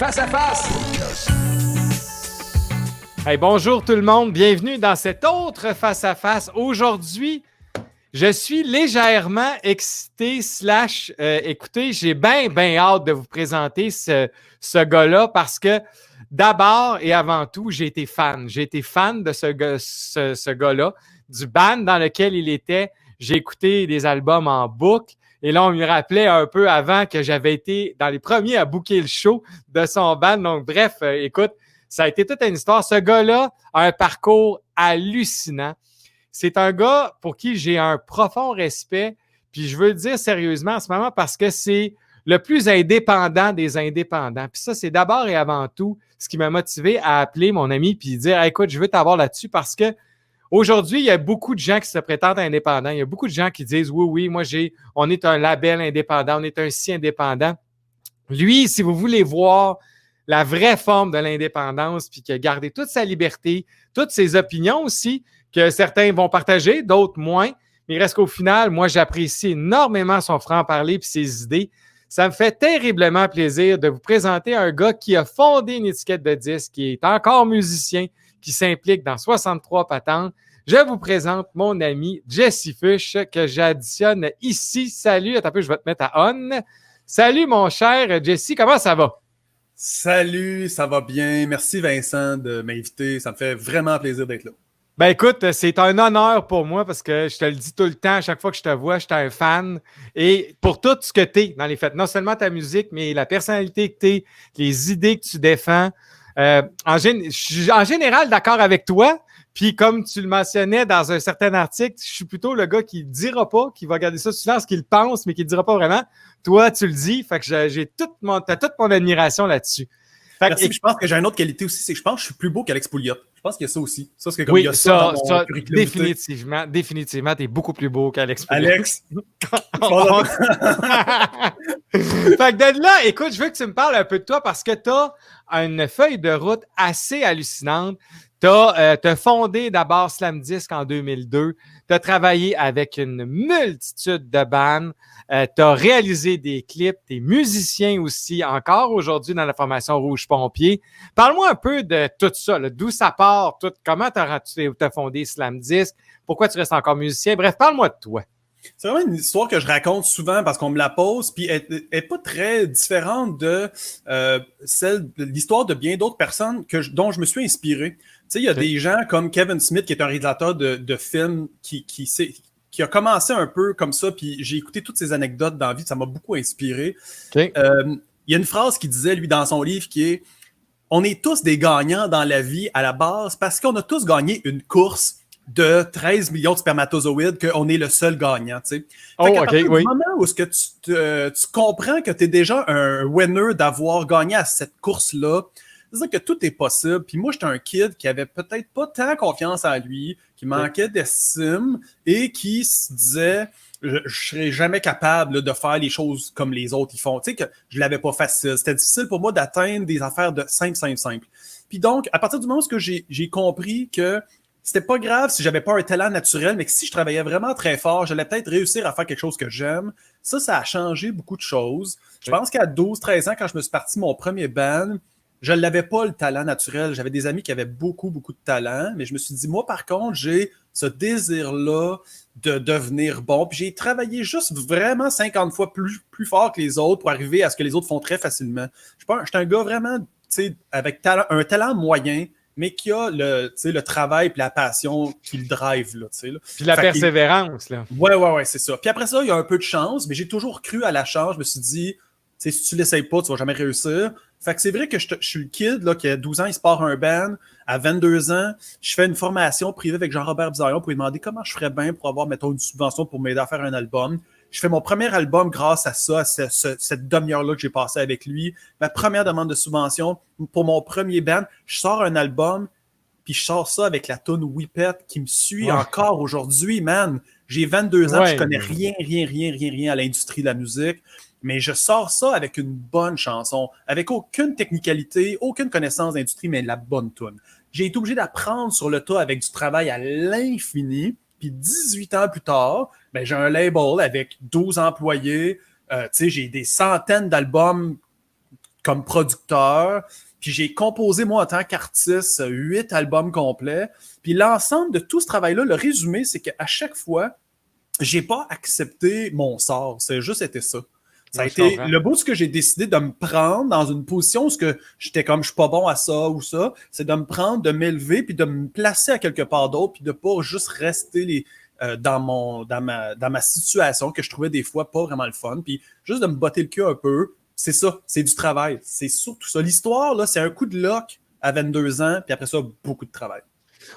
Face à face. Hey, bonjour tout le monde, bienvenue dans cet autre face à face. Aujourd'hui, je suis légèrement excité écoutez, j'ai bien hâte de vous présenter ce gars-là parce que d'abord et avant tout, j'ai été fan. J'ai été fan de ce gars-là, du band dans lequel il était. J'ai écouté des albums en boucle. Et là, on me rappelait un peu avant que j'avais été dans les premiers à booker le show de son band. Donc, bref, écoute, ça a été toute une histoire. Ce gars-là a un parcours hallucinant. C'est un gars pour qui j'ai un profond respect. Puis je veux le dire sérieusement en ce moment parce que c'est le plus indépendant des indépendants. Puis ça, c'est d'abord et avant tout ce qui m'a motivé à appeler mon ami puis dire hey, « Écoute, je veux t'avoir là-dessus parce que aujourd'hui, il y a beaucoup de gens qui se prétendent indépendants. Il y a beaucoup de gens qui disent oui, moi, on est un label indépendant, on est un si indépendant. Lui, si vous voulez voir la vraie forme de l'indépendance, puis qu'il a gardé toute sa liberté, toutes ses opinions aussi, que certains vont partager, d'autres moins. Mais il reste qu'au final, moi, j'apprécie énormément son franc-parler puis ses idées. Ça me fait terriblement plaisir de vous présenter un gars qui a fondé une étiquette de disque, qui est encore musicien, qui s'implique dans 63 patentes. Je vous présente mon ami Jesse Fuchs que j'additionne ici. Salut, attends un peu, je vais te mettre à on. Salut mon cher Jesse, comment ça va? Salut, ça va bien. Merci Vincent de m'inviter. Ça me fait vraiment plaisir d'être là. Ben écoute, c'est un honneur pour moi parce que je te le dis tout le temps, à chaque fois que je te vois, je suis un fan. Et pour tout ce que tu es dans les fêtes, non seulement ta musique, mais la personnalité que tu es, les idées que tu défends. Je suis en général d'accord avec toi. Puis comme tu le mentionnais dans un certain article, je suis plutôt le gars qui ne dira pas, qui va garder ça sous silence, qui le pense, mais qui ne dira pas vraiment. Toi, tu le dis, fait que t'as toute mon admiration là-dessus. Merci, je pense que j'ai une autre qualité aussi, c'est que je pense que je suis plus beau qu'Alex Pouliot. Je pense qu'il y a ça aussi. Ça, c'est comme oui, il y a ça dans mon curriculum. Définitivement, t'es beaucoup plus beau qu'Alex Pouliot. Alex! Fait que de là, écoute, je veux que tu me parles un peu de toi parce que tu as une feuille de route assez hallucinante. Tu as fondé d'abord Slam Disc en 2002. Tu as travaillé avec une multitude de bands. Tu as réalisé des clips. Tu es musicien aussi, encore aujourd'hui dans la formation Rouge Pompier. Parle-moi un peu de tout ça, là, d'où ça part, comment tu as fondé Slam Disc, pourquoi tu restes encore musicien. Bref, parle-moi de toi. C'est vraiment une histoire que je raconte souvent parce qu'on me la pose, puis elle est pas très différente de l'histoire de bien d'autres personnes dont je me suis inspiré. Tu sais, il y a des gens comme Kevin Smith, qui est un réalisateur de films, qui a commencé un peu comme ça, puis j'ai écouté toutes ses anecdotes dans la vie, ça m'a beaucoup inspiré. Okay. Il y a une phrase qu'il disait, lui, dans son livre, qui est « On est tous des gagnants dans la vie à la base parce qu'on a tous gagné une course de 13 millions de spermatozoïdes qu'on est le seul gagnant. » Tu sais. Oh, du oui. moment où est-ce que tu comprends que tu es déjà un winner d'avoir gagné à cette course-là, c'est-à-dire que tout est possible. Puis moi, j'étais un kid qui avait peut-être pas tant confiance en lui, qui manquait d'estime et qui se disait je serais jamais capable là, de faire les choses comme les autres ils font. Tu sais que je l'avais pas facile. C'était difficile pour moi d'atteindre des affaires de simple. Puis donc, à partir du moment où j'ai compris que c'était pas grave si j'avais pas un talent naturel, mais que si je travaillais vraiment très fort, j'allais peut-être réussir à faire quelque chose que j'aime. Ça a changé beaucoup de choses. Je pense qu'à 12-13 ans, quand je me suis parti mon premier band, je n'avais pas le talent naturel. J'avais des amis qui avaient beaucoup de talent, mais je me suis dit, moi, par contre, j'ai ce désir-là de devenir bon. Puis j'ai travaillé juste vraiment 50 fois plus fort que les autres pour arriver à ce que les autres font très facilement. Je suis un gars vraiment, tu sais, avec un talent moyen, mais qui a le travail et la passion qui le drive. Là, là. Puis la persévérance. Là. Ouais, c'est ça. Puis après ça, il y a un peu de chance, mais j'ai toujours cru à la chance. Je me suis dit, si tu l'essayes pas, tu vas jamais réussir. Fait que c'est vrai que je suis le kid là, qui a 12 ans, il se part un band. À 22 ans, je fais une formation privée avec Jean-Robert Bizarion pour lui demander comment je ferais bien pour avoir, mettons, une subvention pour m'aider à faire un album. Je fais mon premier album grâce à ça, à cette demi-heure-là que j'ai passée avec lui. Ma première demande de subvention pour mon premier band. Je sors un album, puis je sors ça avec la toune Whippet qui me suit encore aujourd'hui, man. J'ai 22 ans, je connais rien à l'industrie de la musique. Mais je sors ça avec une bonne chanson, avec aucune technicalité, aucune connaissance d'industrie, mais la bonne toune. J'ai été obligé d'apprendre sur le tas avec du travail à l'infini. Puis 18 ans plus tard, ben, j'ai un label avec 12 employés. J'ai des centaines d'albums comme producteur. Puis j'ai composé, moi, en tant qu'artiste, 8 albums complets. Puis l'ensemble de tout ce travail-là, le résumé, c'est qu'à chaque fois, j'ai pas accepté mon sort. C'est juste été ça. Ça a été le bout ce que j'ai décidé de me prendre dans une position où j'étais comme je suis pas bon à ça ou ça, c'est de me prendre, de m'élever puis de me placer à quelque part d'autre puis de pas juste rester dans ma situation que je trouvais des fois pas vraiment le fun puis juste de me botter le cul un peu. C'est ça, c'est du travail. C'est surtout ça. L'histoire, là, c'est un coup de luck à 22 ans puis après ça, beaucoup de travail.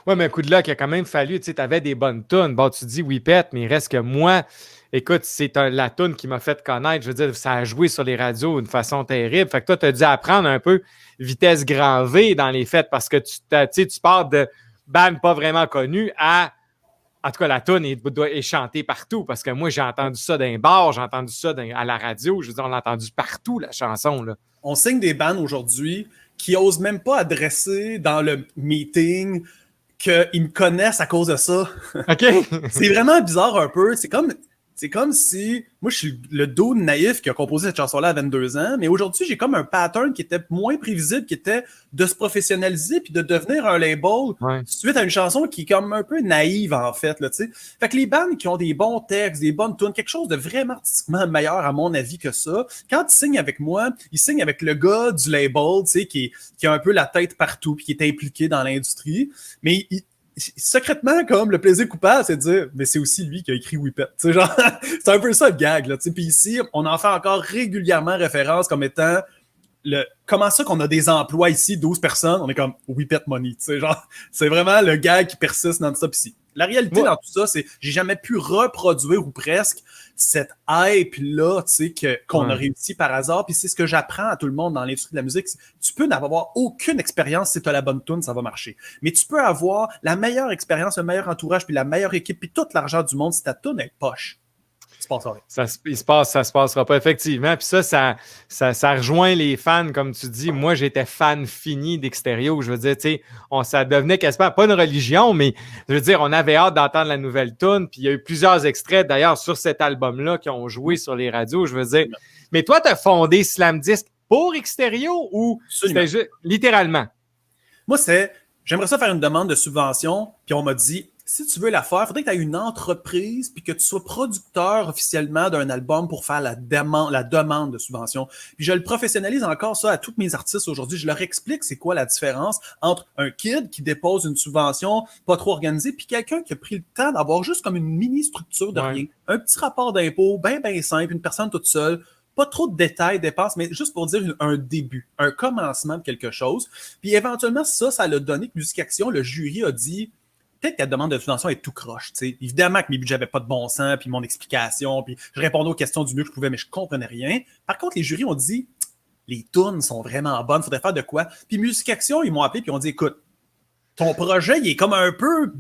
Ouais, mais un coup de luck, il a quand même fallu, tu sais, t'avais des bonnes tunes. Bon, tu dis oui, pète, mais il reste que moi, écoute, c'est la tune qui m'a fait connaître. Je veux dire, ça a joué sur les radios d'une façon terrible. Fait que toi, tu as dû apprendre un peu vitesse grand V dans les fêtes parce que tu pars de band pas vraiment connu à. En tout cas, la tune est chantée partout parce que moi, j'ai entendu ça dans un bar, j'ai entendu ça à la radio. Je veux dire, on l'a entendu partout, la chanson, là. On signe des bands aujourd'hui qui osent même pas adresser dans le meeting qu'ils me connaissent à cause de ça. OK. C'est vraiment bizarre un peu. C'est comme si moi, je suis le dude naïf qui a composé cette chanson-là à 22 ans, mais aujourd'hui, j'ai comme un pattern qui était moins prévisible, qui était de se professionnaliser puis de devenir un label suite à une chanson qui est comme un peu naïve, en fait. Là, t'sais. Fait que les bands qui ont des bons textes, des bonnes tunes, quelque chose de vraiment artistiquement meilleur, à mon avis, que ça, quand ils signent avec moi, ils signent avec le gars du label qui a un peu la tête partout puis qui est impliqué dans l'industrie, mais secrètement, comme le plaisir coupable, c'est de dire, mais c'est aussi lui qui a écrit Whippet. Tu sais, genre, c'est un peu ça le gag, là. Tu sais, puis ici, on en fait encore régulièrement référence comme étant comment ça qu'on a des emplois ici, 12 personnes, on est comme Whippet Money. Tu sais, genre, c'est vraiment le gag qui persiste dans tout ça. Puis ici. La réalité dans tout ça, c'est que j'ai jamais pu reproduire ou presque cette hype-là, tu sais, qu'on a réussi par hasard. Puis c'est ce que j'apprends à tout le monde dans l'industrie de la musique. Tu peux n'avoir aucune expérience si tu as la bonne tune, ça va marcher. Mais tu peux avoir la meilleure expérience, le meilleur entourage, puis la meilleure équipe, puis tout l'argent du monde si ta tune est poche. Ça se passera pas, effectivement. Puis ça rejoint les fans, comme tu dis. Moi, j'étais fan fini d'Extérieur. Je veux dire, tu sais, ça devenait quasiment pas une religion, mais je veux dire, on avait hâte d'entendre la nouvelle tune. Puis il y a eu plusieurs extraits, d'ailleurs, sur cet album-là qui ont joué sur les radios. Je veux dire, mais toi, tu as fondé Slam Disc pour Extérieur ou c'était juste littéralement? Moi, j'aimerais ça faire une demande de subvention, puis on m'a dit, si tu veux la faire, il faudrait que tu aies une entreprise puis que tu sois producteur officiellement d'un album pour faire la demande de subvention. Puis je le professionnalise encore ça à tous mes artistes aujourd'hui. Je leur explique c'est quoi la différence entre un kid qui dépose une subvention pas trop organisée puis quelqu'un qui a pris le temps d'avoir juste comme une mini-structure de rien. Un petit rapport d'impôt bien simple, une personne toute seule. Pas trop de détails, dépenses, mais juste pour dire un début, un commencement de quelque chose. Puis éventuellement, ça l'a donné que Musique Action, le jury a dit peut-être que la demande de subvention est tout croche. T'sais. Évidemment que mes budgets n'avaient pas de bon sens, puis mon explication, puis je répondais aux questions du mieux que je pouvais, mais je comprenais rien. Par contre, les jurys ont dit les tunes sont vraiment bonnes, il faudrait faire de quoi. Puis Musique Action, ils m'ont appelé, puis ils ont dit écoute, ton projet, il est comme un peu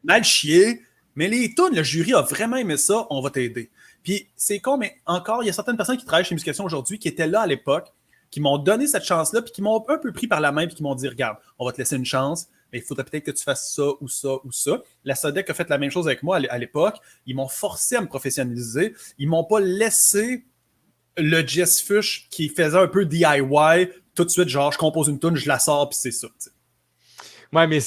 mal chié, mais les tunes, le jury a vraiment aimé ça, on va t'aider. Puis c'est con, mais encore, il y a certaines personnes qui travaillent chez Musique Action aujourd'hui qui étaient là à l'époque, qui m'ont donné cette chance-là, puis qui m'ont un peu pris par la main, puis qui m'ont dit regarde, on va te laisser une chance, mais il faudrait peut-être que tu fasses ça ou ça ou ça. La Sodec a fait la même chose avec moi à l'époque. Ils m'ont forcé à me professionnaliser. Ils m'ont pas laissé le Jess Fush qui faisait un peu DIY tout de suite, genre je compose une tune, je la sors, puis c'est ça. T'sais. Ouais, mais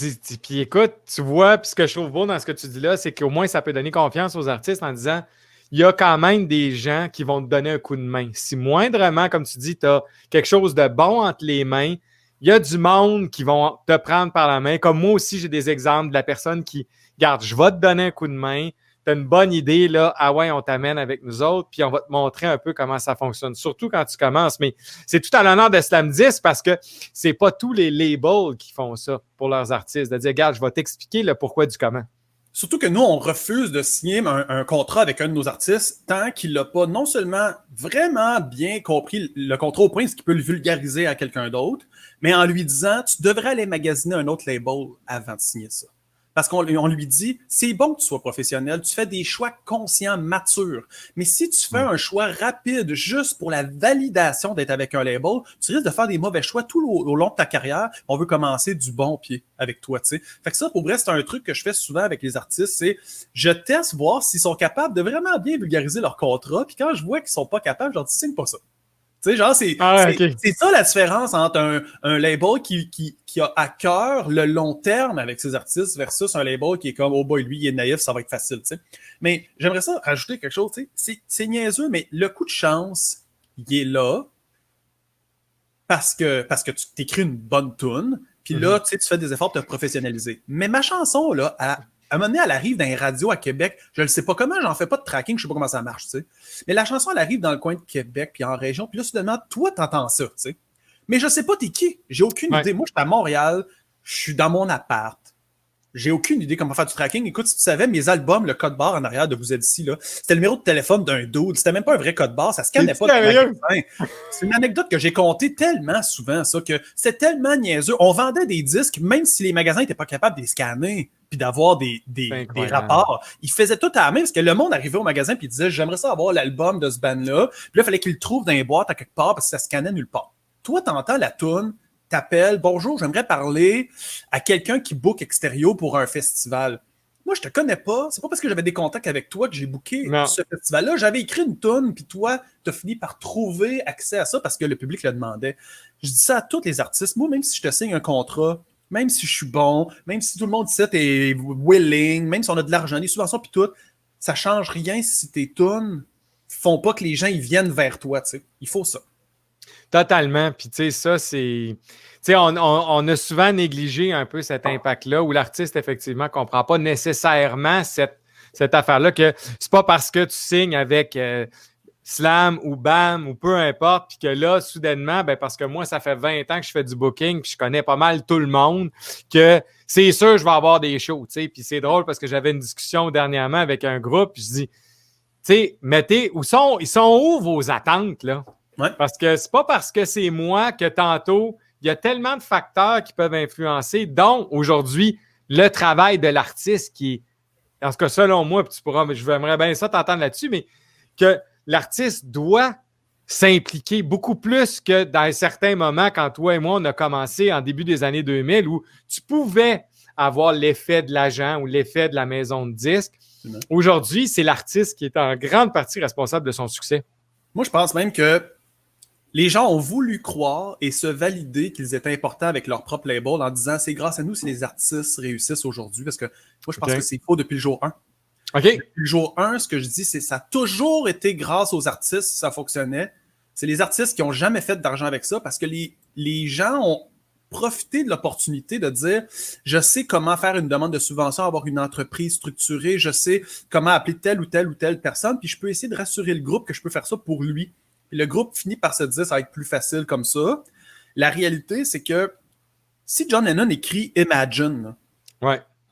puis écoute, tu vois, puis ce que je trouve beau dans ce que tu dis là, c'est qu'au moins ça peut donner confiance aux artistes en disant il y a quand même des gens qui vont te donner un coup de main. Si moindrement, comme tu dis, tu as quelque chose de bon entre les mains, il y a du monde qui vont te prendre par la main. Comme moi aussi, j'ai des exemples de la personne qui, regarde, je vais te donner un coup de main, tu as une bonne idée, là, ah ouais, on t'amène avec nous autres, puis on va te montrer un peu comment ça fonctionne, surtout quand tu commences. Mais c'est tout à l'honneur de Slam 10 parce que c'est pas tous les labels qui font ça pour leurs artistes, de dire, regarde, je vais t'expliquer le pourquoi du comment. Surtout que nous, on refuse de signer un contrat avec un de nos artistes tant qu'il n'a pas non seulement vraiment bien compris le contrat au point, ce qui peut le vulgariser à quelqu'un d'autre, mais en lui disant, tu devrais aller magasiner un autre label avant de signer ça. Parce qu'on lui dit, c'est bon que tu sois professionnel, tu fais des choix conscients, matures. Mais si tu fais un choix rapide juste pour la validation d'être avec un label, tu risques de faire des mauvais choix tout au long de ta carrière. On veut commencer du bon pied avec toi, tu sais. Fait que ça, pour vrai, c'est un truc que je fais souvent avec les artistes, c'est je teste voir s'ils sont capables de vraiment bien vulgariser leur contrat, puis quand je vois qu'ils sont pas capables, je leur dis, signe pas ça. Tu sais, genre, OK. c'est ça la différence entre un label qui a à cœur le long terme avec ses artistes versus un label qui est comme, oh boy, lui, il est naïf, ça va être facile, tu sais. Mais j'aimerais ça rajouter quelque chose, tu sais. C'est niaiseux, mais le coup de chance, il est là parce que tu t'écris une bonne tune, puis là, tu sais, tu fais des efforts pour te professionnaliser. Mais ma chanson, là, à un moment donné, elle arrive dans les radios à Québec. Je ne sais pas comment, j'en fais pas de tracking, je sais pas comment ça marche, tu sais. Mais la chanson, elle arrive dans le coin de Québec, puis en région, puis là, soudainement, toi, t'entends ça, tu sais. Mais je sais pas t'es qui. J'ai aucune idée. Moi, je suis à Montréal, je suis dans mon appart. J'ai aucune idée comment faire du tracking. Écoute, si tu savais, mes albums, le code barre en arrière de Vous êtes ici, là, c'était le numéro de téléphone d'un dude. C'était même pas un vrai code barre, ça scannait pas de magasin. C'est une anecdote que j'ai contée tellement souvent, ça, que c'était tellement niaiseux. On vendait des disques, même si les magasins n'étaient pas capables de les scanner puis d'avoir des rapports. Ils faisaient tout à la main parce que le monde arrivait au magasin puis disait « J'aimerais ça avoir l'album de ce band-là. » Puis là, il fallait qu'ils le trouvent dans les boîtes à quelque part parce que ça scannait nulle part. Toi, t'entends la toune, t'appelles, bonjour, j'aimerais parler à quelqu'un qui book extérieur pour un festival. Moi, je te connais pas. C'est pas parce que j'avais des contacts avec toi que j'ai booké ce festival-là. J'avais écrit une toune, puis toi, t'as fini par trouver accès à ça parce que le public le demandait. Je dis ça à tous les artistes. Moi, même si je te signe un contrat, même si je suis bon, même si tout le monde ici est willing, même si on a de l'argent, des subventions, puis tout, ça change rien si tes tunes font pas que les gens ils viennent vers toi. Tu sais. Il faut ça. Totalement. Puis, tu sais, ça, c'est. Tu sais, on a souvent négligé un peu cet impact-là où l'artiste, effectivement, ne comprend pas nécessairement cette affaire-là, que c'est pas parce que tu signes avec Slam ou BAM ou peu importe, puis que là, soudainement, ben parce que moi, ça fait 20 ans que je fais du booking, puis je connais pas mal tout le monde, que c'est sûr je vais avoir des shows, tu sais. Puis c'est drôle parce que j'avais une discussion dernièrement avec un groupe, puis je dis, tu sais, mettez, ils sont où vos attentes, là? Ouais. Parce que c'est pas parce que c'est moi que tantôt, il y a tellement de facteurs qui peuvent influencer, dont aujourd'hui, le travail de l'artiste qui est, en tout cas, selon moi, puis tu pourras, j'aimerais bien ça t'entendre là-dessus, mais que l'artiste doit s'impliquer beaucoup plus que dans certains moments quand toi et moi, on a commencé en début des années 2000 où tu pouvais avoir l'effet de l'agent ou l'effet de la maison de disques. Aujourd'hui, c'est l'artiste qui est en grande partie responsable de son succès. Moi, je pense même que les gens ont voulu croire et se valider qu'ils étaient importants avec leur propre label en disant c'est grâce à nous si les artistes réussissent aujourd'hui. Parce que moi, je pense que c'est faux depuis le jour 1. Depuis le jour 1, ce que je dis, c'est que ça a toujours été grâce aux artistes si ça fonctionnait. C'est les artistes qui n'ont jamais fait d'argent avec ça parce que les gens ont profité de l'opportunité de dire je sais comment faire une demande de subvention, avoir une entreprise structurée, je sais comment appeler telle ou telle personne, puis je peux essayer de rassurer le groupe que je peux faire ça pour lui. Puis le groupe finit par se dire ça va être plus facile comme ça. La réalité, c'est que si John Lennon écrit Imagine,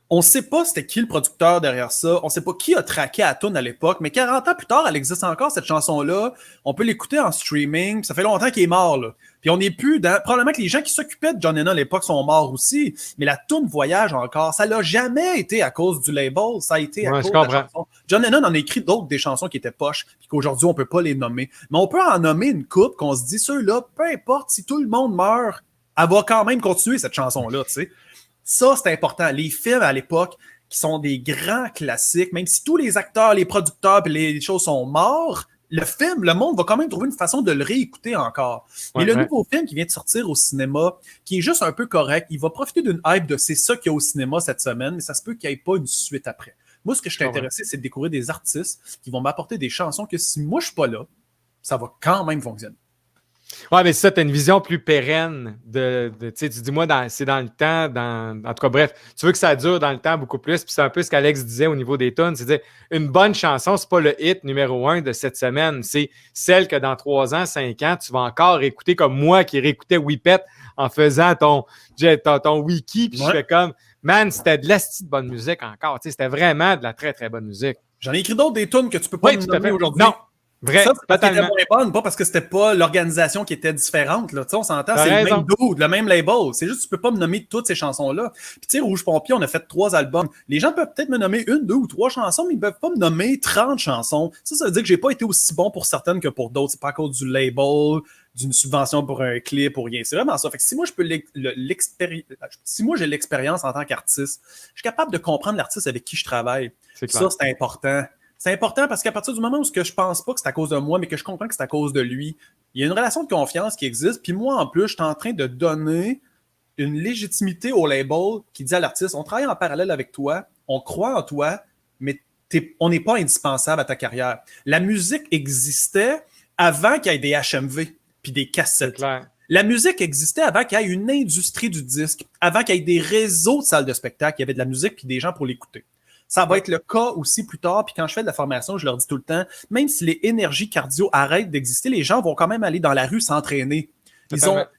on ne sait pas c'était qui le producteur derrière ça, on ne sait pas qui a traqué à tune à l'époque, mais 40 ans plus tard, elle existe encore, cette chanson-là. On peut l'écouter en streaming, ça fait longtemps qu'il est mort, là. Puis on n'est plus dans... Probablement que les gens qui s'occupaient de John Lennon à l'époque sont morts aussi, mais la tune voyage encore. Ça l'a jamais été à cause du label, ça a été à cause de la chanson. John Lennon en a écrit d'autres des chansons qui étaient poches, puis qu'aujourd'hui, on peut pas les nommer. Mais on peut en nommer une couple qu'on se dit, ceux-là, peu importe, si tout le monde meurt, elle va quand même continuer cette chanson-là, tu sais. Ça, c'est important. Les films à l'époque, qui sont des grands classiques, même si tous les acteurs, les producteurs et les choses sont morts, le film, le monde va quand même trouver une façon de le réécouter encore. Mais le nouveau film qui vient de sortir au cinéma, qui est juste un peu correct, il va profiter d'une hype de c'est ça qu'il y a au cinéma cette semaine, mais ça se peut qu'il n'y ait pas une suite après. Moi, ce que je suis intéressé, c'est de découvrir des artistes qui vont m'apporter des chansons que si moi je suis pas là, ça va quand même fonctionner. Oui, mais ça, tu as une vision plus pérenne tu dis, moi, c'est dans le temps, en tout cas, bref, tu veux que ça dure dans le temps beaucoup plus, puis c'est un peu ce qu'Alex disait au niveau des tunes, c'est-à-dire, une bonne chanson, c'est pas le hit numéro 1 de cette semaine, c'est celle que dans 3 ans, 5 ans, tu vas encore écouter comme moi qui réécoutais Whippet en faisant ton wiki, puis je fais comme, man, c'était de la de bonne musique encore, c'était vraiment de la très, très bonne musique. J'en ai écrit d'autres des tunes que tu peux pas me nommer aujourd'hui. Non. Vrai, ça, c'est parce qu'elle était moins bonne, pas parce que c'était pas l'organisation qui était différente. Là. On s'entend, c'est le même dude, le même label. C'est juste que tu peux pas me nommer toutes ces chansons-là. Puis tu sais, Rouge Pompier, on a fait 3 albums. Les gens peuvent peut-être me nommer 1, 2 ou 3 chansons, mais ils peuvent pas me nommer 30 chansons. Ça veut dire que j'ai pas été aussi bon pour certaines que pour d'autres. C'est pas à cause du label, d'une subvention pour un clip ou rien. C'est vraiment ça. Fait que si moi, si moi j'ai l'expérience en tant qu'artiste, je suis capable de comprendre l'artiste avec qui je travaille. Ça, c'est important. C'est important parce qu'à partir du moment où je pense pas que c'est à cause de moi, mais que je comprends que c'est à cause de lui, Il y a une relation de confiance qui existe. Puis moi, en plus, je suis en train de donner une légitimité au label qui dit à l'artiste, on travaille en parallèle avec toi, on croit en toi, mais on n'est pas indispensable à ta carrière. La musique existait avant qu'il y ait des HMV puis des cassettes. La musique existait avant qu'il y ait une industrie du disque, avant qu'il y ait des réseaux de salles de spectacle, il y avait de la musique puis des gens pour l'écouter. Ça va être le cas aussi plus tard. Puis quand je fais de la formation, je leur dis tout le temps, même si les énergies cardio arrêtent d'exister, les gens vont quand même aller dans la rue s'entraîner.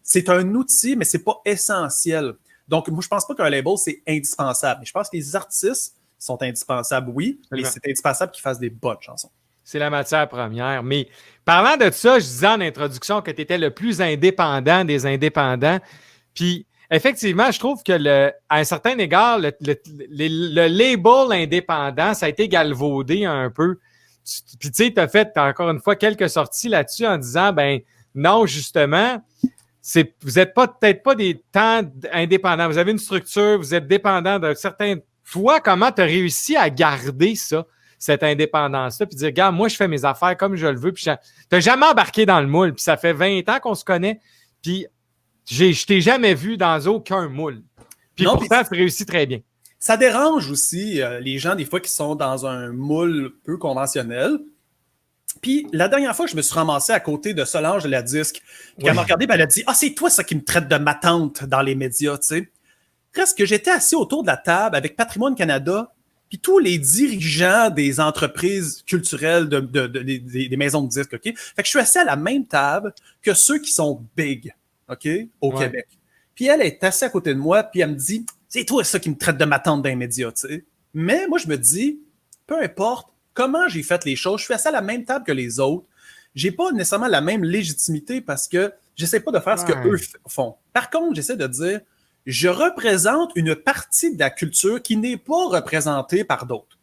C'est un outil, mais c'est pas essentiel. Donc, moi, je pense pas qu'un label, c'est indispensable. Mais je pense que les artistes sont indispensables, oui, mais c'est indispensable qu'ils fassent des bonnes chansons. C'est la matière première. Mais parlant de ça, je disais en introduction que tu étais le plus indépendant des indépendants. Puis, effectivement, je trouve que à un certain égard, le label indépendant, ça a été galvaudé un peu. Puis, tu sais, tu as fait encore une fois quelques sorties là-dessus en disant, ben non, justement, vous n'êtes peut-être pas des temps indépendants. Vous avez une structure, vous êtes dépendant de certains. Toi, comment tu as réussi à garder ça, cette indépendance-là, puis dire, regarde, moi, je fais mes affaires comme je le veux, puis tu n'as jamais embarqué dans le moule, puis ça fait 20 ans qu'on se connaît, puis je t'ai jamais vu dans aucun moule. Puis non, pourtant, tu réussis très bien. Ça dérange aussi les gens, des fois, qui sont dans un moule peu conventionnel. Puis la dernière fois, je me suis ramassé à côté de Solange de la Disque. Puis elle m'a regardé, elle a dit « Ah, c'est toi ça qui me traite de ma tante dans les médias, tu sais. » Presque, j'étais assis autour de la table avec Patrimoine Canada, puis tous les dirigeants des entreprises culturelles des maisons de disques, OK? Fait que je suis assis à la même table que ceux qui sont big, OK, au Québec. Puis elle est assise à côté de moi, puis elle me dit « C'est toi ça qui me traite de ma tante dans les médias, tu sais. » Mais moi, je me dis, peu importe comment j'ai fait les choses, je suis assis à la même table que les autres. J'ai pas nécessairement la même légitimité parce que j'essaie pas de faire ce qu'eux font. Par contre, j'essaie de dire, je représente une partie de la culture qui n'est pas représentée par d'autres.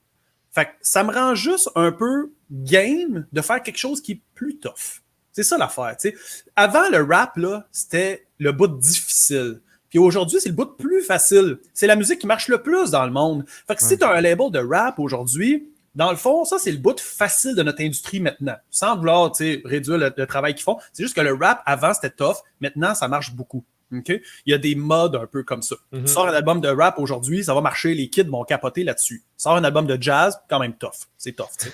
Fait que ça me rend juste un peu game de faire quelque chose qui est plus tough. C'est ça l'affaire, tu sais. Avant, le rap, là, c'était le bout difficile. Puis aujourd'hui, c'est le bout plus facile. C'est la musique qui marche le plus dans le monde. Fait que si tu as un label de rap aujourd'hui, dans le fond, ça, c'est le bout facile de notre industrie maintenant. Sans vouloir réduire le travail qu'ils font. C'est juste que le rap, avant, c'était tough. Maintenant, ça marche beaucoup. Okay? Il y a des modes un peu comme ça. Tu sors un album de rap aujourd'hui, ça va marcher. Les kids vont capoter là-dessus. Tu sors un album de jazz, quand même tough. C'est tough. T'sais.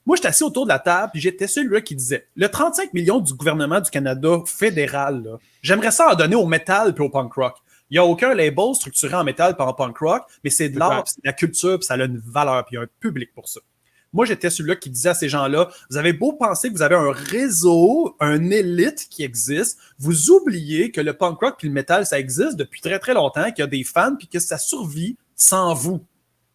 Moi, j'étais assis autour de la table puis j'étais celui-là qui disait le 35 millions du gouvernement du Canada fédéral, là, j'aimerais ça en donner au métal puis au punk rock. Il n'y a aucun label structuré en métal par en punk rock, mais c'est de l'art, c'est de la culture, puis ça a une valeur, puis il y a un public pour ça. Moi, j'étais celui-là qui disait à ces gens-là, vous avez beau penser que vous avez un réseau, un élite qui existe, vous oubliez que le punk rock puis le métal, ça existe depuis très, très longtemps, qu'il y a des fans, puis que ça survit sans vous.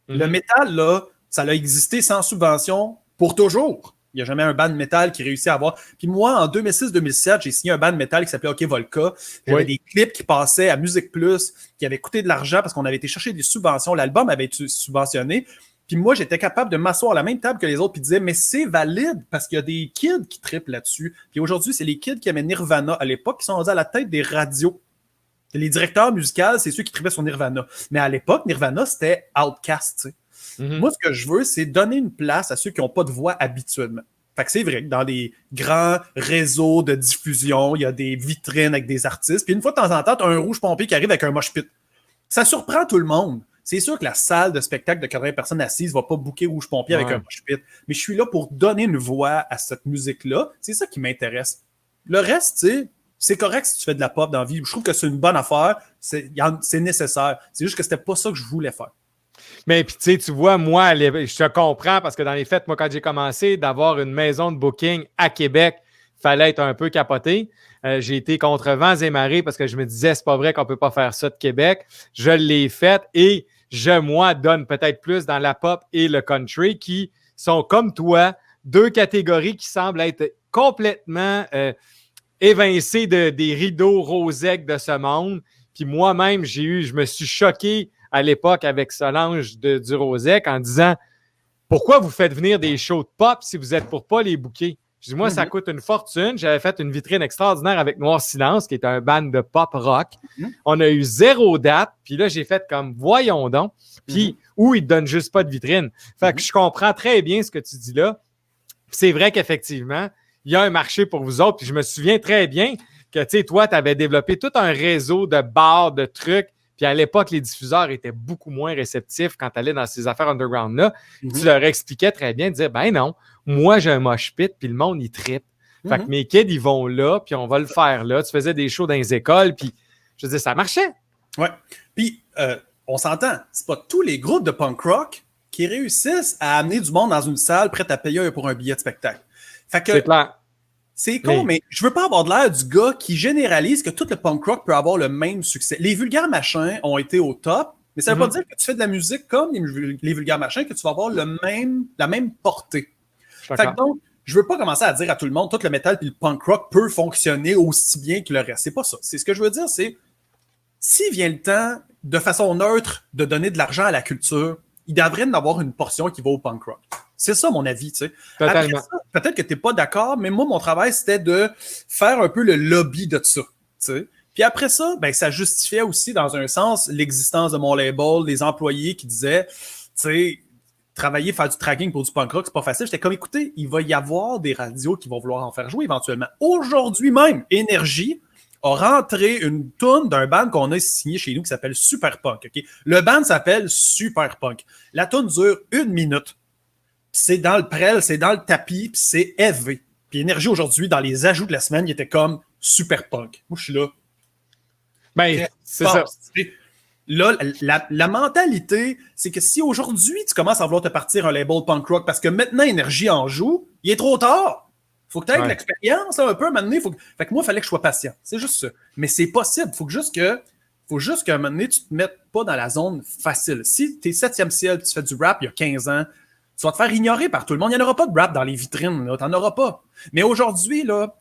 Le métal, là, ça a existé sans subvention pour toujours. Il n'y a jamais un band de métal qui réussit à avoir. Puis moi, en 2006-2007, j'ai signé un band de métal qui s'appelait OK Volca. J'avais des clips qui passaient à Musique Plus, qui avaient coûté de l'argent parce qu'on avait été chercher des subventions. L'album avait été subventionné. Puis moi, j'étais capable de m'asseoir à la même table que les autres puis de dire, mais c'est valide parce qu'il y a des kids qui trippent là-dessus. Puis aujourd'hui, c'est les kids qui aimaient Nirvana à l'époque qui sont rendus à la tête des radios. Les directeurs musicaux, c'est ceux qui trippaient sur Nirvana. Mais à l'époque, Nirvana, c'était Outkast, tu sais. Moi, ce que je veux, c'est donner une place à ceux qui n'ont pas de voix habituellement. Fait que c'est vrai que dans des grands réseaux de diffusion, il y a des vitrines avec des artistes. Puis une fois de temps en temps, tu as un rouge pompé qui arrive avec un mosh pit. Ça surprend tout le monde. C'est sûr que la salle de spectacle de 80 personnes assises ne va pas booker rouge pompier avec un mosh pit. Mais je suis là pour donner une voix à cette musique-là. C'est ça qui m'intéresse. Le reste, tu sais, c'est correct si tu fais de la pop dans la vie. Je trouve que c'est une bonne affaire. C'est nécessaire. C'est juste que c'était pas ça que je voulais faire. Mais puis tu vois, moi, je te comprends parce que dans les faits, moi, quand j'ai commencé d'avoir une maison de booking à Québec, il fallait être un peu capoté. J'ai été contre vents et marées parce que je me disais, c'est pas vrai qu'on peut pas faire ça de Québec. Je l'ai fait et moi, donne peut-être plus dans la pop et le country qui sont comme toi, deux catégories qui semblent être complètement évincées des rideaux rosettes de ce monde. Puis moi-même, je me suis choqué à l'époque avec Solange du Rosec en disant pourquoi vous faites venir des shows de pop si vous êtes pour pas les booker? Je dis, moi, ça coûte une fortune. J'avais fait une vitrine extraordinaire avec Noir Silence, qui est un band de pop rock. On a eu 0 date. Puis là, j'ai fait comme, voyons donc. Puis, où ils ne donnent juste pas de vitrine. Fait que je comprends très bien ce que tu dis là. Puis c'est vrai qu'effectivement, il y a un marché pour vous autres. Puis je me souviens très bien que, tu sais, toi, tu avais développé tout un réseau de bars, de trucs. Puis à l'époque, les diffuseurs étaient beaucoup moins réceptifs quand tu allais dans ces affaires underground-là. Tu leur expliquais très bien, de dire, ben non, moi, j'ai un mosh pit, puis le monde, il trippe. Fait que mes kids, ils vont là, puis on va le faire là. Tu faisais des shows dans les écoles, puis je veux dire, ça marchait. Ouais. Puis, on s'entend, c'est pas tous les groupes de punk rock qui réussissent à amener du monde dans une salle prête à payer pour un billet de spectacle. Fait que, c'est clair. C'est con, mais je veux pas avoir de l'air du gars qui généralise que tout le punk rock peut avoir le même succès. Les vulgaires machins ont été au top, mais ça veut pas dire que tu fais de la musique comme les vulgaires machins que tu vas avoir la même portée. Fait que donc, je veux pas commencer à dire à tout le monde tout le métal et le punk rock peut fonctionner aussi bien que le reste. C'est pas ça. C'est ce que je veux dire, c'est s'il vient le temps, de façon neutre, de donner de l'argent à la culture, il devrait en avoir une portion qui va au punk rock. C'est ça mon avis, tu sais. Totalement. Après ça, peut-être que tu n'es pas d'accord, mais moi, mon travail, c'était de faire un peu le lobby de ça, tu sais. Puis après ça, ben, ça justifiait aussi, dans un sens, l'existence de mon label, les employés qui disaient, tu sais, travailler, faire du tracking pour du punk rock, c'est pas facile. J'étais comme, écoutez, il va y avoir des radios qui vont vouloir en faire jouer éventuellement. Aujourd'hui même, Énergie a rentré une toune d'un band qu'on a signé chez nous qui s'appelle Super Punk. Okay? Le band s'appelle Super Punk. La toune dure 1 minute. C'est dans le prel, c'est dans le tapis, puis c'est élevé. Puis Énergie aujourd'hui, dans les ajouts de la semaine, il était comme Super Punk. Moi, je suis là. Ben, c'est ça. Là, la mentalité, c'est que si aujourd'hui, tu commences à vouloir te partir un label punk rock parce que maintenant Énergie en joue, il est trop tard. Faut que tu aies de l'expérience un peu à un moment donné. Fait que moi, il fallait que je sois patient. C'est juste ça. Mais c'est possible. Faut juste qu'à un moment donné, tu te mettes pas dans la zone facile. Si tu es 7e ciel et tu fais du rap il y a 15 ans, tu vas te faire ignorer par tout le monde. Il n'y en aura pas de rap dans les vitrines. Tu n'en auras pas. Mais aujourd'hui, là,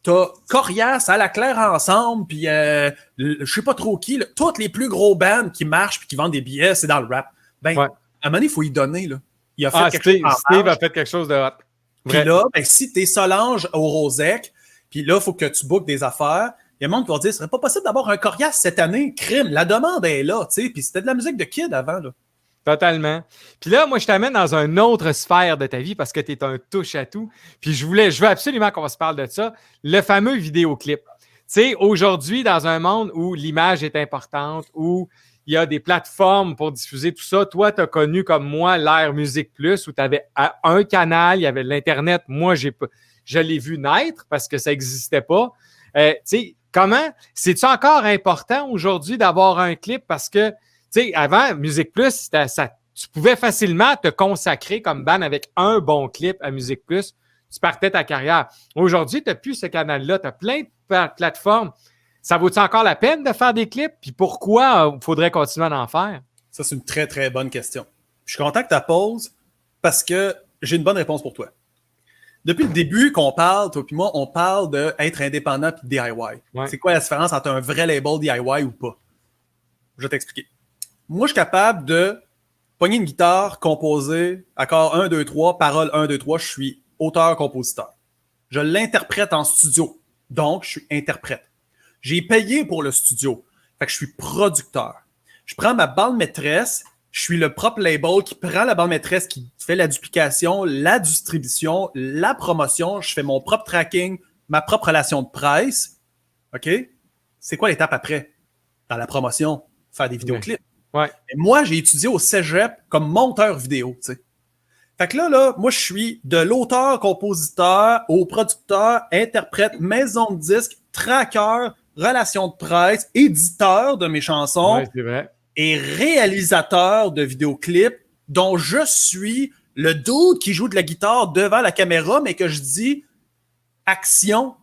t'as Corias, à la Claire ensemble, puis je sais pas trop qui, là, toutes les plus gros bands qui marchent puis qui vendent des billets, c'est dans le rap. Ben, à un moment donné, il faut y donner. Là. Il a fait quelque chose. Steve a fait quelque chose de hot. Puis là, ben, si t'es Solange au Rosec, puis là, il faut que tu bookes des affaires, il y a un monde qui va dire, ce serait pas possible d'avoir un Corias cette année, crime, la demande est là, tu sais, puis c'était de la musique de kid avant, là. Totalement. Puis là, moi, je t'amène dans une autre sphère de ta vie parce que tu es un touche-à-tout. Puis je veux absolument qu'on se parle de ça. Le fameux vidéoclip. Tu sais, aujourd'hui, dans un monde où l'image est importante, où il y a des plateformes pour diffuser tout ça, toi, tu as connu comme moi l'ère Musique Plus où tu avais un canal, il y avait l'Internet. Moi, je l'ai vu naître parce que ça n'existait pas. Tu sais, c'est-tu encore important aujourd'hui d'avoir un clip parce que tu sais, avant, Musique Plus, tu pouvais facilement te consacrer comme band avec un bon clip à Musique Plus. Tu partais ta carrière. Aujourd'hui, tu n'as plus ce canal-là. Tu as plein de plateformes. Ça vaut-il encore la peine de faire des clips? Puis pourquoi il faudrait continuer à en faire? Ça, c'est une très, très bonne question. Je suis content que tu la poses parce que j'ai une bonne réponse pour toi. Depuis le début qu'on parle, toi et moi, on parle d'être indépendant puis DIY. Ouais. C'est quoi la différence entre un vrai label DIY ou pas? Je vais t'expliquer. Moi, je suis capable de pogner une guitare, composer, accord 1, 2, 3, parole 1, 2, 3, je suis auteur-compositeur. Je l'interprète en studio, donc je suis interprète. J'ai payé pour le studio, fait que je suis producteur. Je prends ma bande maîtresse, je suis le propre label qui prend la bande maîtresse, qui fait la duplication, la distribution, la promotion, je fais mon propre tracking, ma propre relation de presse. OK? C'est quoi l'étape après? Dans la promotion, faire des vidéoclips. Ouais. Et moi, j'ai étudié au cégep comme monteur vidéo, tu sais. Fait que là, moi, je suis de l'auteur-compositeur au producteur, interprète, maison de disque, tracker, relation de presse, éditeur de mes chansons c'est vrai. Et réalisateur de vidéoclips dont je suis le dude qui joue de la guitare devant la caméra, mais que je dis action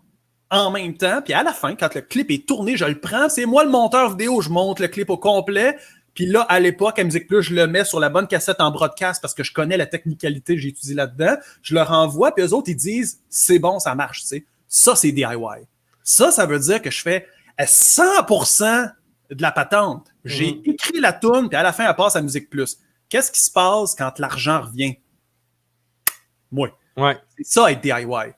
en même temps. Puis à la fin, quand le clip est tourné, je le prends. C'est moi le monteur vidéo, je monte le clip au complet. Puis là, à l'époque, à Musique Plus, je le mets sur la bonne cassette en broadcast parce que je connais la technicalité que j'ai étudiée là-dedans. Je leur envoie, puis eux autres, ils disent « c'est bon, ça marche ». Tu sais. Ça, c'est DIY. Ça veut dire que je fais 100% de la patente. J'ai écrit la toune, puis à la fin, elle passe à Musique Plus. Qu'est-ce qui se passe quand l'argent revient? Moi. Ouais. C'est ça, être DIY.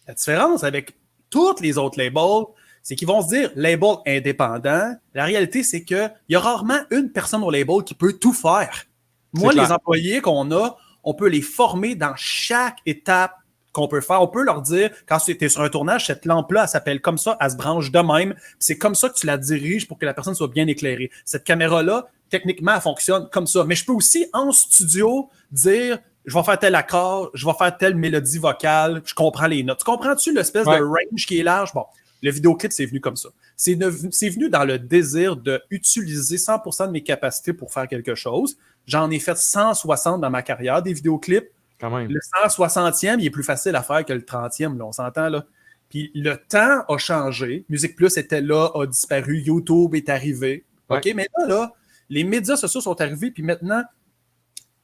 La différence avec tous les autres labels, c'est qu'ils vont se dire label indépendant. La réalité, c'est qu'il y a rarement une personne au label qui peut tout faire. Moi, les employés qu'on a, on peut les former dans chaque étape qu'on peut faire. On peut leur dire, quand tu es sur un tournage, cette lampe-là, elle s'appelle comme ça, elle se branche de même. C'est comme ça que tu la diriges pour que la personne soit bien éclairée. Cette caméra-là, techniquement, elle fonctionne comme ça. Mais je peux aussi, en studio, dire, je vais faire tel accord, je vais faire telle mélodie vocale, je comprends les notes. Tu comprends-tu l'espèce de range qui est large? Bon, le vidéoclip, c'est venu comme ça. C'est venu dans le désir d'utiliser 100% de mes capacités pour faire quelque chose. J'en ai fait 160 dans ma carrière, des vidéoclips. Quand même. Le 160e, il est plus facile à faire que le 30e, là, on s'entend là. Puis le temps a changé. Musique Plus était là, a disparu. YouTube est arrivé. Ouais. OK, mais là, les médias sociaux sont arrivés, puis maintenant,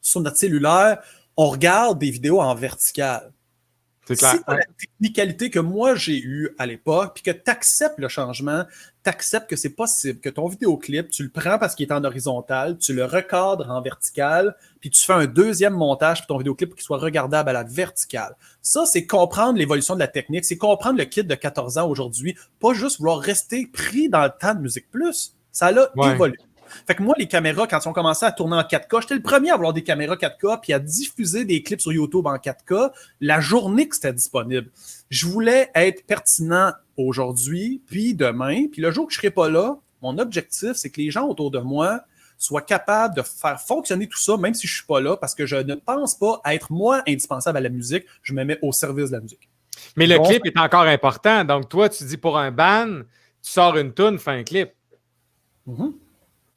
sur notre cellulaire, on regarde des vidéos en vertical. C'est clair. Si tu as la technicalité que moi j'ai eue à l'époque, puis que tu acceptes le changement, tu acceptes que c'est possible, que ton vidéoclip, tu le prends parce qu'il est en horizontal, tu le recadres en vertical, puis tu fais un deuxième montage pour ton vidéoclip pour qu'il soit regardable à la verticale. Ça, c'est comprendre l'évolution de la technique, c'est comprendre le kid de 14 ans aujourd'hui, pas juste vouloir rester pris dans le temps de Musique Plus. Ça a évolué. Fait que moi, les caméras, quand ils ont commencé à tourner en 4K, j'étais le premier à avoir des caméras 4K puis à diffuser des clips sur YouTube en 4K la journée que c'était disponible. Je voulais être pertinent aujourd'hui, puis demain, puis le jour que je serai pas là, mon objectif, c'est que les gens autour de moi soient capables de faire fonctionner tout ça, même si je suis pas là, parce que je ne pense pas être, moi, indispensable à la musique. Je me mets au service de la musique. Mais le clip est encore important. Donc, toi, tu dis pour un band, tu sors une toune, fais un clip. Mm-hmm.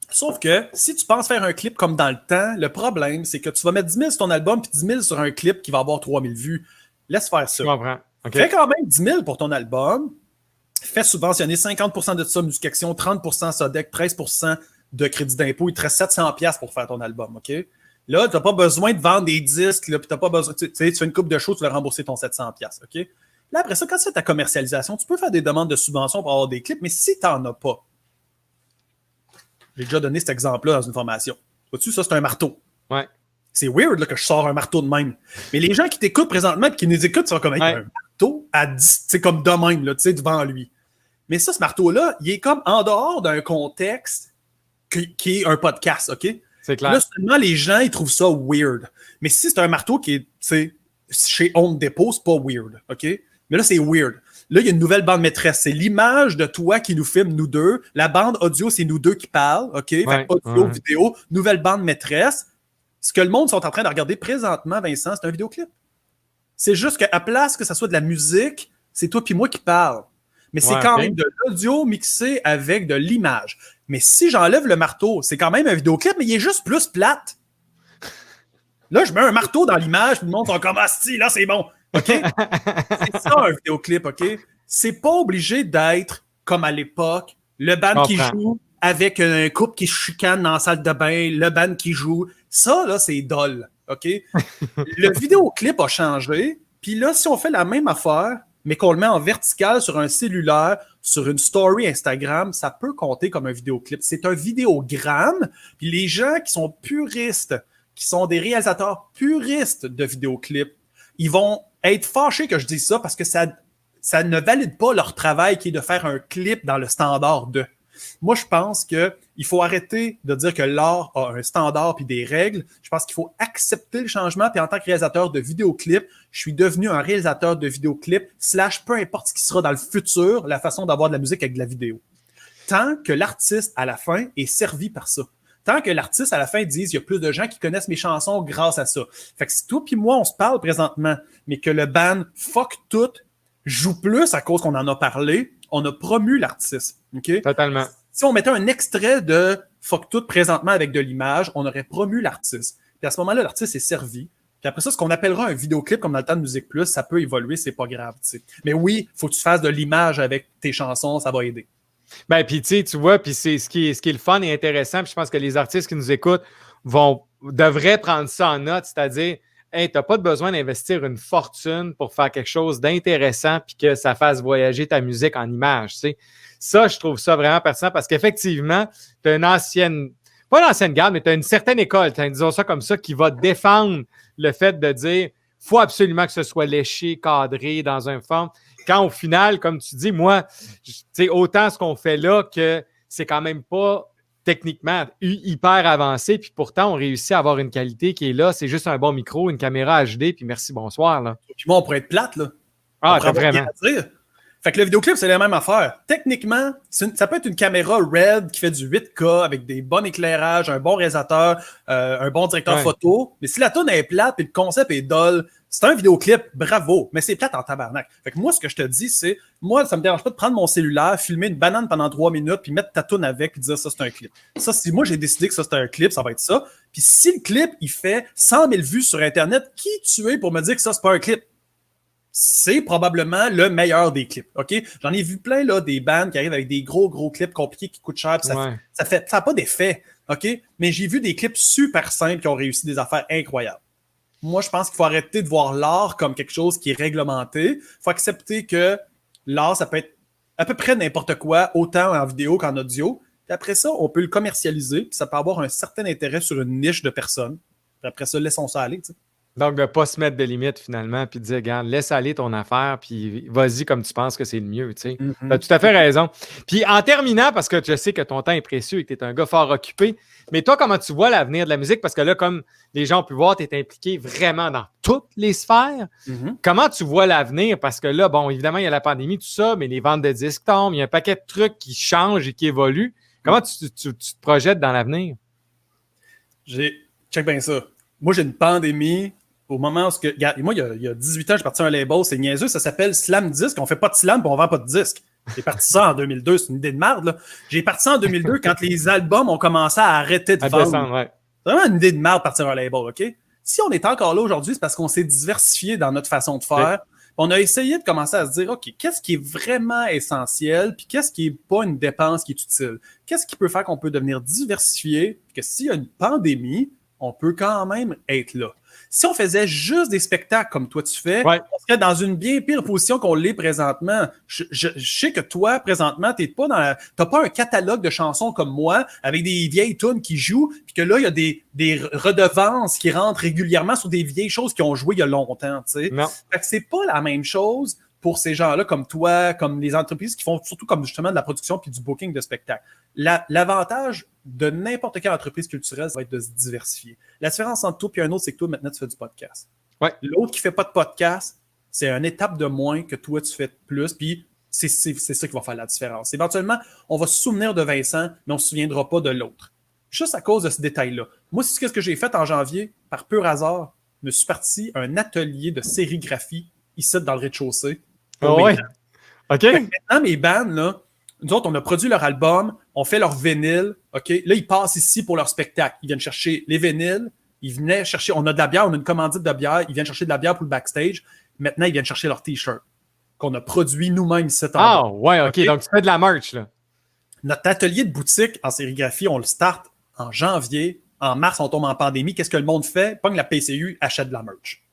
Sauf que si tu penses faire un clip comme dans le temps, le problème, c'est que tu vas mettre 10 000 sur ton album puis 10 000 sur un clip qui va avoir 3 000 vues. Laisse faire ça. Je comprends. Okay. Fais quand même 10 000 pour ton album. Fais subventionner 50% de ça, Musique Action, 30% Sodec, 13% de crédit d'impôt. Il te reste 700$ pour faire ton album, OK? Là, tu n'as pas besoin de vendre des disques, là, puis tu n'as pas besoin. Tu fais une coupe de show, tu vas rembourser ton 700$, OK? Là, après ça, quand tu fais ta commercialisation, tu peux faire des demandes de subvention pour avoir des clips, mais si tu n'en as pas, j'ai déjà donné cet exemple-là dans une formation. Vois-tu, ça, c'est un marteau. Ouais. C'est weird là, que je sors un marteau de même. Mais les gens qui t'écoutent présentement et qui nous écoutent sont comme un marteau à 10, tu sais, comme de même, là, tu sais, devant lui. Mais ça, ce marteau-là, il est comme en dehors d'un contexte qui est un podcast, OK? C'est clair. Là, seulement, les gens, ils trouvent ça weird. Mais si c'est un marteau qui est, tu sais, chez Home Depot, c'est pas weird, OK? Mais là, c'est weird. Là, il y a une nouvelle bande maîtresse. C'est l'image de toi qui nous filme, nous deux. La bande audio, c'est nous deux qui parlent. OK? Fait audio, vidéo, nouvelle bande maîtresse. Ce que le monde sont en train de regarder présentement, Vincent, c'est un vidéoclip. C'est juste qu'à place que ça soit de la musique, c'est toi puis moi qui parle. Mais c'est quand même de l'audio mixé avec de l'image. Mais si j'enlève le marteau, c'est quand même un vidéoclip, mais il est juste plus plate. Là, je mets un marteau dans l'image, puis le monde sont comme « Ah, si, là, c'est bon! » OK? C'est ça, un vidéoclip, OK? C'est pas obligé d'être, comme à l'époque, le band qui joue avec un couple qui se chicane dans la salle de bain, le band qui joue. Ça, là, c'est dole, OK? Le vidéoclip a changé, puis là, si on fait la même affaire, mais qu'on le met en vertical sur un cellulaire, sur une story Instagram, ça peut compter comme un vidéoclip. C'est un vidéogramme, puis les gens qui sont puristes, qui sont des réalisateurs puristes de vidéoclips, ils vont être fâchés que je dise ça parce que ça ne valide pas leur travail qui est de faire un clip dans le standard de. Moi, je pense qu'il faut arrêter de dire que l'art a un standard puis des règles. Je pense qu'il faut accepter le changement. Puis en tant que réalisateur de vidéoclips, je suis devenu un réalisateur de vidéoclips / peu importe ce qui sera dans le futur, la façon d'avoir de la musique avec de la vidéo. Tant que l'artiste, à la fin, est servi par ça. Tant que l'artiste, à la fin, dise « il y a plus de gens qui connaissent mes chansons grâce à ça ». Fait que si toi puis moi, on se parle présentement, mais que le band « fuck tout » joue plus à cause qu'on en a parlé, on a promu l'artiste. Okay? Totalement. Si on mettait un extrait de « fuck tout » présentement avec de l'image, on aurait promu l'artiste. Puis à ce moment-là, l'artiste est servi. Puis après ça, ce qu'on appellera un vidéoclip comme dans le temps de Musique Plus, ça peut évoluer, c'est pas grave. T'sais. Mais oui, il faut que tu fasses de l'image avec tes chansons, ça va aider. Ben, puis tu vois, puis c'est ce qui est le fun et intéressant, puis je pense que les artistes qui nous écoutent devraient prendre ça en note, c'est-à-dire, hey, tu n'as pas besoin d'investir une fortune pour faire quelque chose d'intéressant puis que ça fasse voyager ta musique en images, tu sais. Ça, je trouve ça vraiment pertinent parce qu'effectivement, tu as une ancienne, pas une ancienne garde, mais tu as une certaine école, disons ça comme ça, qui va défendre le fait de dire faut absolument que ce soit léché, cadré, dans un forme. Quand au final, comme tu dis, moi, tu sais, autant ce qu'on fait là que c'est quand même pas techniquement hyper avancés, puis pourtant, on réussit à avoir une qualité qui est là. C'est juste un bon micro, une caméra HD, puis merci, bonsoir. Là. Puis moi, on pourrait être plate, là. Ah, t'as vraiment. Fait que le vidéoclip, c'est la même affaire. Techniquement, ça peut être une caméra RED qui fait du 8K avec des bons éclairages, un bon réalisateur, un bon directeur photo. Mais si la toune est plate et le concept est dull, c'est un vidéoclip, bravo, mais c'est plate en tabarnak. Fait que moi, ce que je te dis, c'est, moi, ça me dérange pas de prendre mon cellulaire, filmer une banane pendant 3 minutes, puis mettre ta toune avec, puis dire ça, c'est un clip. Ça, si moi, j'ai décidé que ça, c'est un clip, ça va être ça. Puis si le clip, il fait 100 000 vues sur Internet, qui tu es pour me dire que ça, c'est pas un clip? C'est probablement le meilleur des clips, OK? J'en ai vu plein, là, des bands qui arrivent avec des gros clips compliqués qui coûtent cher, puis ça n'a pas d'effet, OK? Mais j'ai vu des clips super simples qui ont réussi des affaires incroyables. Moi, je pense qu'il faut arrêter de voir l'art comme quelque chose qui est réglementé. Il faut accepter que l'art, ça peut être à peu près n'importe quoi, autant en vidéo qu'en audio. Puis après ça, on peut le commercialiser, puis ça peut avoir un certain intérêt sur une niche de personnes. Puis après ça, laissons ça aller, tu sais. Donc, de ne pas se mettre de limites finalement, puis de dire, regarde, laisse aller ton affaire, puis vas-y comme tu penses que c'est le mieux. Tu sais. Tu as tout à fait raison. Puis en terminant, parce que je sais que ton temps est précieux et que tu es un gars fort occupé, mais toi, comment tu vois l'avenir de la musique? Parce que là, comme les gens ont pu voir, tu es impliqué vraiment dans toutes les sphères. Comment tu vois l'avenir? Parce que là, bon, évidemment, il y a la pandémie, tout ça, mais les ventes de disques tombent, il y a un paquet de trucs qui changent et qui évoluent. Comment tu te projettes dans l'avenir? Check bien ça. Moi, j'ai une pandémie. Au moment où... Regarde, moi, il y a 18 ans, je suis parti à un label, c'est niaiseux, ça s'appelle Slam Disc. On fait pas de slam et on vend pas de disques. J'ai parti ça en 2002, c'est une idée de merde, là. J'ai parti ça en 2002 quand les albums ont commencé à arrêter de vendre. C'est vraiment une idée de merde de partir à un label, OK? Si on est encore là aujourd'hui, c'est parce qu'on s'est diversifié dans notre façon de faire. On a essayé de commencer à se dire, OK, qu'est-ce qui est vraiment essentiel, puis qu'est-ce qui est pas une dépense qui est utile? Qu'est-ce qui peut faire qu'on peut devenir diversifié, puis que s'il y a une pandémie, on peut quand même être là. Si on faisait juste des spectacles comme toi tu fais, on serait dans une bien pire position qu'on l'est présentement. Je sais que toi, présentement, t'as pas un catalogue de chansons comme moi, avec des vieilles tunes qui jouent, puis que là, il y a des redevances qui rentrent régulièrement sur des vieilles choses qui ont joué il y a longtemps, tu sais. Fait que c'est pas la même chose pour ces gens-là comme toi, comme les entreprises qui font surtout comme justement de la production puis du booking de spectacles. L'avantage de n'importe quelle entreprise culturelle, ça va être de se diversifier. La différence entre toi et un autre, c'est que toi, maintenant, tu fais du podcast. L'autre qui ne fait pas de podcast, c'est une étape de moins que toi, tu fais de plus, puis c'est ça qui va faire la différence. Éventuellement, on va se souvenir de Vincent, mais on ne se souviendra pas de l'autre. Juste à cause de ce détail-là. Moi, c'est ce que j'ai fait en janvier, par pur hasard. Je me suis parti à un atelier de sérigraphie ici dans le rez-de-chaussée. OK. Maintenant, mes bands, là, nous autres, on a produit leur album, on fait leur vinyle, OK? Là, ils passent ici pour leur spectacle. Ils viennent chercher les vinyles, ils venaient chercher, on a de la bière, on a une commandite de bière, ils viennent chercher de la bière pour le backstage. Maintenant, ils viennent chercher leur T-shirt qu'on a produit nous-mêmes ici. OK. Donc, tu fais de la merch, là. Notre atelier de boutique en sérigraphie, on le start en janvier. En mars, on tombe en pandémie. Qu'est-ce que le monde fait? Pogne la PCU, achète de la merch.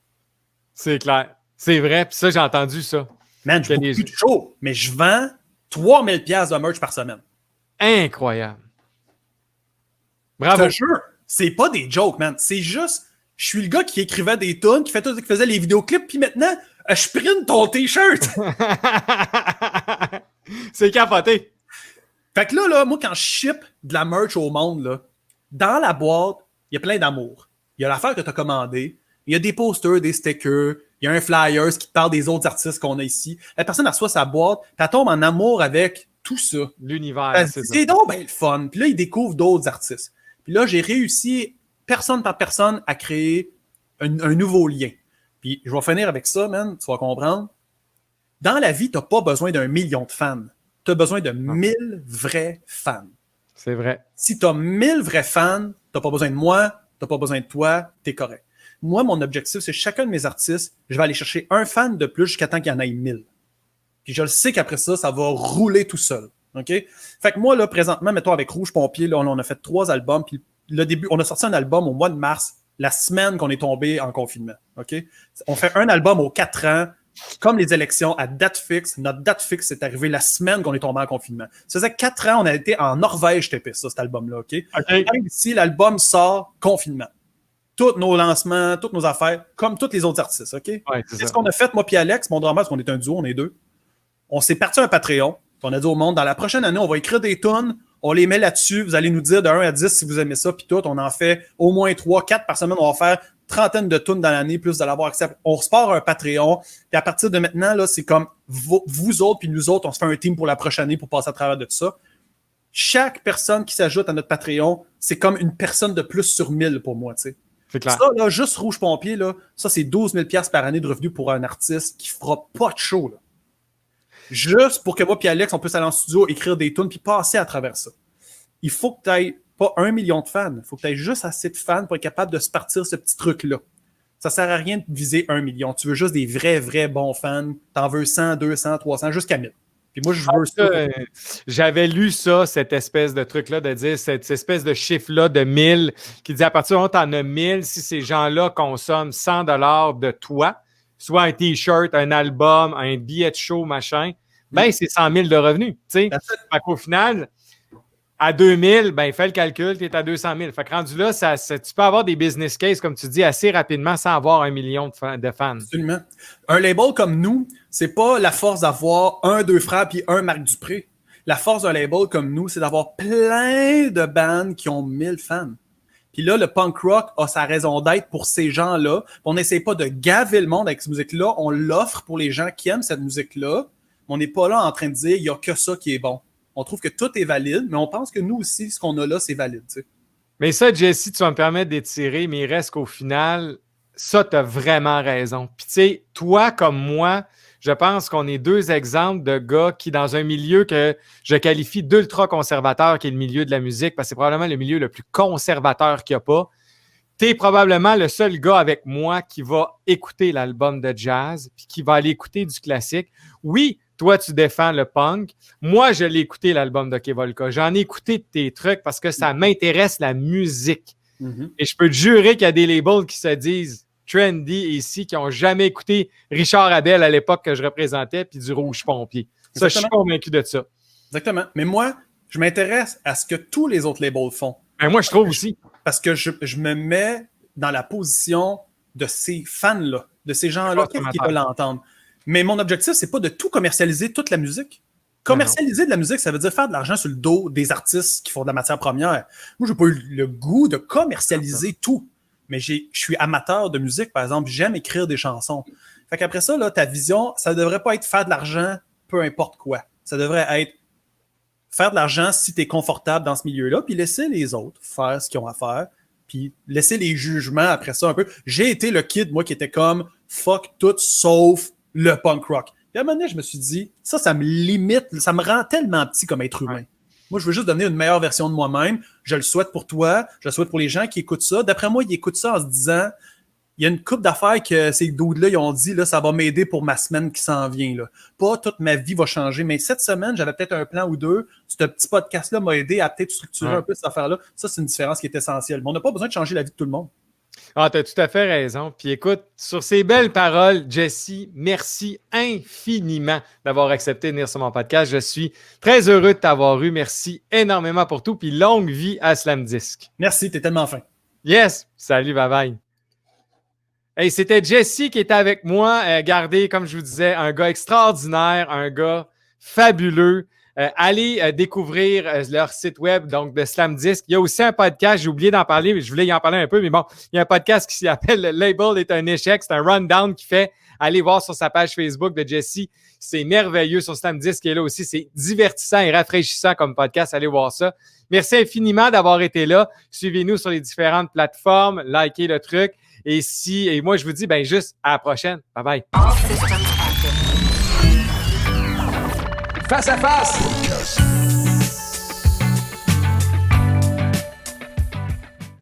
C'est clair. C'est vrai. Puis ça, j'ai entendu ça. Man, je ne plus de show, mais je vends 3000$ de merch par semaine. Incroyable. Bravo. Je te jure, c'est pas des jokes, man. C'est juste, je suis le gars qui écrivait des tunes, qui faisait les vidéoclips, puis maintenant, je print ton T-shirt. C'est capoté. Fait que là, moi, quand je ship de la merch au monde, là, dans la boîte, il y a plein d'amour. Il y a l'affaire que tu as commandée, il y a des posters, des stickers, il y a un flyers qui te parle des autres artistes qu'on a ici. La personne reçoit sa boîte, puis elle tombe en amour avec tout ça. L'univers, c'est donc bien le fun. Puis là, il découvre d'autres artistes. Puis là, j'ai réussi, personne par personne, à créer un nouveau lien. Puis je vais finir avec ça, man, tu vas comprendre. Dans la vie, tu n'as pas besoin d'1 million de fans. Tu as besoin de 1000 vrais fans. C'est vrai. Si tu as 1000 vrais fans, tu n'as pas besoin de moi, tu n'as pas besoin de toi, tu es correct. Moi, mon objectif, c'est chacun de mes artistes, je vais aller chercher un fan de plus jusqu'à temps qu'il y en ait 1000. Puis je le sais qu'après ça, ça va rouler tout seul. OK? Fait que moi, là, présentement, mettons avec Rouge Pompier, là, on a fait 3 albums. Puis le début, on a sorti un album au mois de mars, la semaine qu'on est tombé en confinement. OK? On fait un album aux 4 ans, comme les élections, à date fixe. Notre date fixe est arrivée la semaine qu'on est tombé en confinement. Ça faisait 4 ans, on a été en Norvège, ça, cet album-là. OK? Ici, l'album sort confinement. Tous nos lancements, toutes nos affaires, comme tous les autres artistes, OK? C'est ce qu'on a fait, moi puis Alex, mon drummer, parce qu'on est un duo, on est deux. On s'est parti un Patreon, on a dit au monde, dans la prochaine année, on va écrire des tunes, On les met là-dessus. Vous allez nous dire de 1 à 10 si vous aimez ça. Puis tout, on en fait au moins 3, 4 par semaine. On va faire trentaine de tunes dans l'année, plus de l'avoir accès. On se part un Patreon. Puis à partir de maintenant, là, c'est comme vous autres puis nous autres, on se fait un team pour la prochaine année pour passer à travers de tout ça. Chaque personne qui s'ajoute à notre Patreon, c'est comme une personne de plus sur 1000 pour moi, tu sais. C'est clair. Ça, là, juste Rouge Pompier, là, ça, c'est 12 000 $ par année de revenus pour un artiste qui fera pas de show, là. Juste pour que moi et Alex, on puisse aller en studio, écrire des tunes puis passer à travers ça. Il faut que tu aies pas 1 million de fans. Il faut que tu aies juste assez de fans pour être capable de se partir ce petit truc-là. Ça sert à rien de viser 1 million. Tu veux juste des vrais bons fans. T'en veux 100, 200, 300, jusqu'à 1000. Puis moi, je veux ça. J'avais lu ça, cette espèce de truc-là, de dire cette espèce de chiffre-là de 1000, qui dit à partir du moment où tu en as 1000, si ces gens-là consomment 100 $ de toi, soit un T-shirt, un album, un billet de show, machin, ben c'est 100 000 de revenus. Fait qu'au final, à 2000, ben fais le calcul, tu es à 200 000. Fait que rendu là, tu peux avoir des business cases, comme tu dis, assez rapidement sans avoir 1 million de fans. Absolument. Un label comme nous, c'est pas la force d'avoir 1, 2 frères puis un Marc Dupré. La force d'un label comme nous, c'est d'avoir plein de bandes qui ont 1000 fans. Puis là, le punk rock a sa raison d'être pour ces gens-là. On n'essaie pas de gaver le monde avec cette musique-là. On l'offre pour les gens qui aiment cette musique-là. On n'est pas là en train de dire « il n'y a que ça qui est bon ». On trouve que tout est valide, mais on pense que nous aussi, ce qu'on a là, c'est valide. Tu sais. Mais ça, Jesse, tu vas me permettre d'étirer, mais il reste qu'au final, ça, tu as vraiment raison. Puis tu sais, toi comme moi, je pense qu'on est deux exemples de gars qui, dans un milieu que je qualifie d'ultra-conservateur, qui est le milieu de la musique, parce que c'est probablement le milieu le plus conservateur qu'il n'y a pas, tu es probablement le seul gars avec moi qui va écouter l'album de jazz, puis qui va aller écouter du classique. Oui, toi, tu défends le punk. Moi, je l'ai écouté, l'album de Kevolka. J'en ai écouté tes trucs parce que ça m'intéresse la musique. Mm-hmm. Et je peux te jurer qu'il y a des labels qui se disent trendy ici, qui n'ont jamais écouté Richard Abel à l'époque que je représentais, puis du Rouge Pompier. Ça, je suis convaincu de ça. Exactement. Mais moi, je m'intéresse à ce que tous les autres labels font. Ben moi, je trouve aussi. Parce que je me mets dans la position de ces fans-là, de ces gens-là qui veulent l'entendre. Mais mon objectif, c'est pas de tout commercialiser, toute la musique. Commercialiser de la musique, ça veut dire faire de l'argent sur le dos des artistes qui font de la matière première. Moi, j'ai pas eu le goût de commercialiser tout. Mais je suis amateur de musique, par exemple. J'aime écrire des chansons. Fait qu'après ça, là, ta vision, ça devrait pas être faire de l'argent, peu importe quoi. Ça devrait être faire de l'argent si tu es confortable dans ce milieu-là, puis laisser les autres faire ce qu'ils ont à faire, puis laisser les jugements après ça un peu. J'ai été le kid, moi, qui était comme fuck tout sauf le punk rock. Puis à un moment donné, je me suis dit, ça me limite, ça me rend tellement petit comme être humain. Ouais. Moi, je veux juste donner une meilleure version de moi-même. Je le souhaite pour toi, je le souhaite pour les gens qui écoutent ça. D'après moi, ils écoutent ça en se disant, il y a une couple d'affaires que ces dudes-là, ils ont dit, là, ça va m'aider pour ma semaine qui s'en vient. Là. Pas toute ma vie va changer, mais cette semaine, j'avais peut-être un plan ou deux. Ce petit podcast-là m'a aidé à peut-être structurer un peu cette affaire-là. Ça, c'est une différence qui est essentielle. Mais on n'a pas besoin de changer la vie de tout le monde. Ah, tu as tout à fait raison. Puis écoute, sur ces belles paroles, Jesse, merci infiniment d'avoir accepté de venir sur mon podcast. Je suis très heureux de t'avoir eu. Merci énormément pour tout. Puis longue vie à Slam Disc. Merci, t'es tellement fin. Yes! Salut, bye-bye. Hey, c'était Jesse qui était avec moi. Gardez, comme je vous disais, un gars extraordinaire, un gars fabuleux. Allez découvrir leur site web, donc de Slam Disc. Il y a aussi un podcast, j'ai oublié d'en parler, mais je voulais y en parler un peu, mais bon, il y a un podcast qui s'appelle « Le Label est un échec ». C'est un rundown qui fait, allez voir sur sa page Facebook de Jesse. C'est merveilleux sur Slam Disc qui est là aussi. C'est divertissant et rafraîchissant comme podcast. Allez voir ça. Merci infiniment d'avoir été là. Suivez-nous sur les différentes plateformes. Likez le truc. Et moi, je vous dis, ben juste à la prochaine. Bye bye. Face à face.